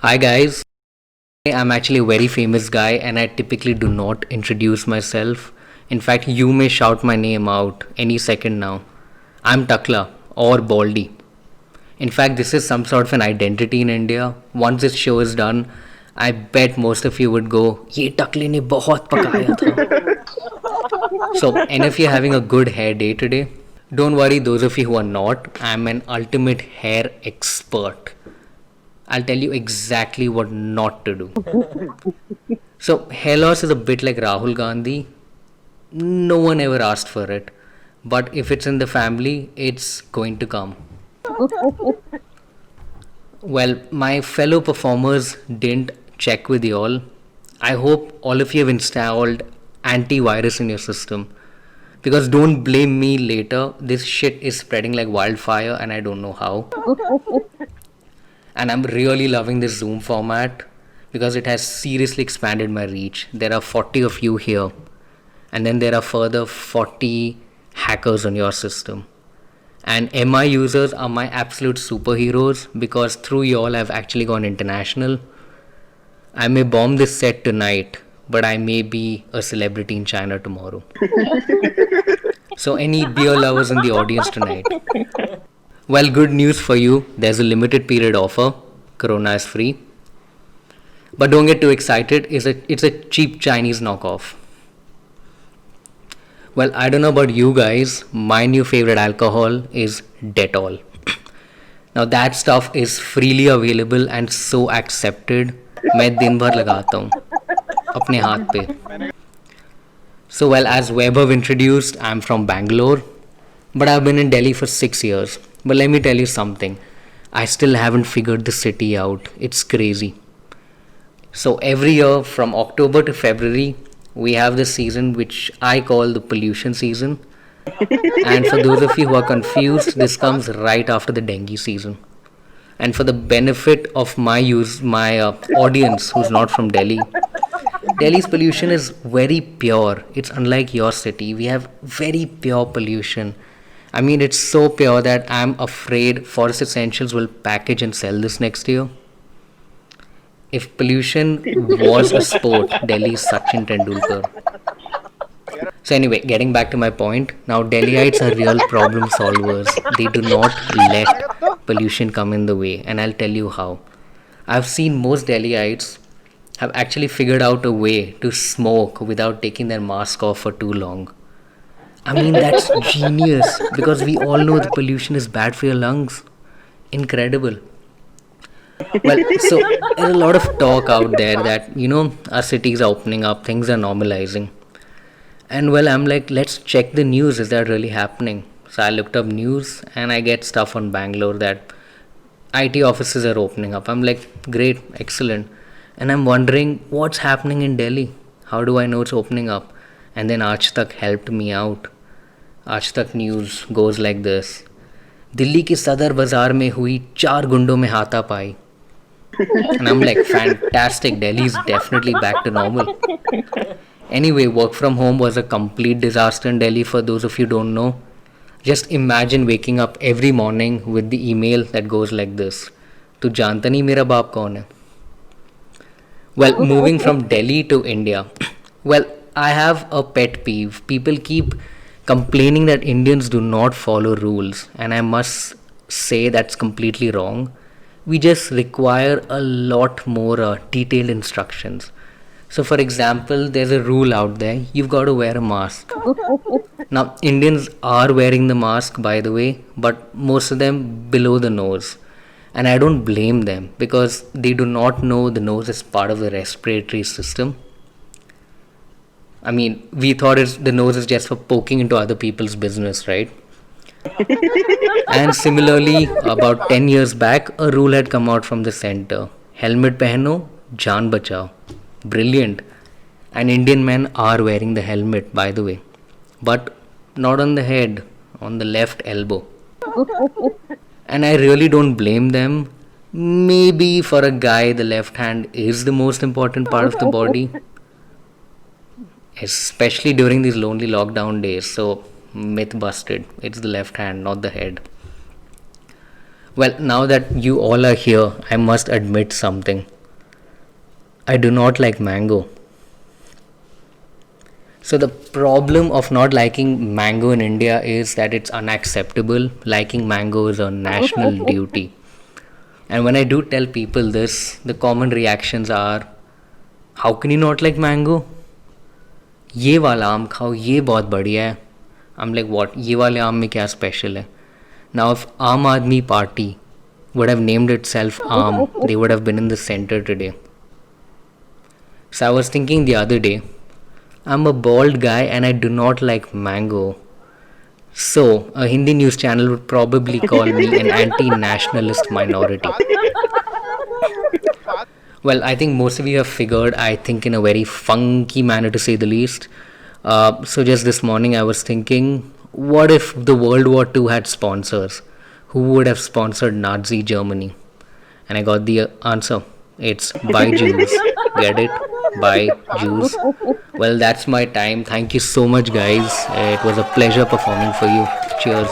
Hi guys, I'm actually a very famous guy and I typically do not introduce myself. In fact, you may shout my name out any second now. I'm Takla or Baldy. In fact, this is some sort of an identity in India. Once this show is done, I bet most of you would go, ये टकले ने बहुत पकाया था. So, and if you're having a good hair day today, don't worry, those of you who are not, I'm an ultimate hair expert. I'll tell you exactly what not to do. So, hair loss is a bit like Rahul Gandhi. No one ever asked for it. But if it's in the family, it's going to come. Well, my fellow performers didn't check with you all. I hope all of you have installed antivirus in your system. Because don't blame me later. This shit is spreading like wildfire and I don't know how. And I'm really loving this Zoom format because it has seriously expanded my reach. There are 40 of you here, and then there are further 40 hackers on your system. And MI users are my absolute superheroes because through y'all I've actually gone international. I may bomb this set tonight, but I may be a celebrity in China tomorrow. So, any beer lovers in the audience tonight? Well, good news for you, there's a limited period offer. Corona is free. But don't get too excited, it's a cheap Chinese knockoff. Well, I don't know about you guys, my new favorite alcohol is Dettol. Now that stuff is freely available and so accepted. मैं दिन भर लगाता हूँ अपने हाथ पे. So well, as Vaibhav introduced, I'm from Bangalore, but I've been in Delhi for 6 years. But let me tell you something, I still haven't figured the city out. It's crazy. So every year from October to February, we have this season which I call the pollution season. And for those of you who are confused, this comes right after the dengue season. And for the benefit of my audience who's not from Delhi, Delhi's pollution is very pure. It's unlike your city. We have very pure pollution. I mean, it's so pure that I'm afraid Forest Essentials will package and sell this next year. If pollution was a sport, Delhi's Sachin Tendulkar. So anyway, getting back to my point, now Delhiites are real problem solvers. They do not let pollution come in the way, and I'll tell you how. I've seen most Delhiites have actually figured out a way to smoke without taking their mask off for too long. I mean, that's genius because we all know the pollution is bad for your lungs. Incredible. Well, so there's a lot of talk out there that, our cities are opening up, things are normalizing. And well, I'm like, let's check the news. Is that really happening? So I looked up news and I get stuff on Bangalore that IT offices are opening up. I'm like, great, excellent. And I'm wondering what's happening in Delhi. How do I know it's opening up? And then Aaj Tak helped me out. Aaj Tak news goes like this. Delhi के सदर बाजार में हुई 4 गुंडों में हाथापाई. And I'm like, fantastic, Delhi's definitely back to normal. Anyway, work from home was a complete disaster in Delhi for those of you who don't know. Just imagine waking up every morning with the email that goes like this. तू जानता नहीं मेरा बाप कौन है? Well, moving from Delhi to India. Well, I have a pet peeve. People keep complaining that Indians do not follow rules, and I must say that's completely wrong. We just require a lot more detailed instructions. So, for example, there's a rule out there, you've got to wear a mask. Now, Indians are wearing the mask, by the way, but most of them below the nose. And I don't blame them because they do not know the nose is part of the respiratory system. I mean, we thought the nose is just for poking into other people's business, right? And similarly, about 10 years back, a rule had come out from the center. Helmet pehno, jaan bachao. Brilliant. And Indian men are wearing the helmet, by the way. But not on the head, on the left elbow. And I really don't blame them. Maybe for a guy, the left hand is the most important part of the body, especially during these lonely lockdown days. So, myth busted. It's the left hand, not the head. Well, now that you all are here, I must admit something. I do not like mango. So, the problem of not liking mango in India is that it's unacceptable. Liking mango is a national duty. And when I do tell people this, the common reactions are, how can you not like mango? ये वाला आम खाओ, ये बहुत बढ़िया है. I'm like, what? ये वाले आम में क्या स्पेशल है? Now, if Aam Aadmi Party would have named itself Aam, they would have been in the center today. So I was thinking the other day, I'm a bald guy and I do not like mango. So a Hindi news channel would probably call me an anti-nationalist minority. Well, I think most of you have figured, I think, in a very funky manner to say the least. So just this morning I was thinking, what if the World War II had sponsors? Who would have sponsored Nazi Germany? And I got the answer. It's Buy Jews. Get it? Buy Jews. Well, that's my time. Thank you so much, guys. It was a pleasure performing for you. Cheers.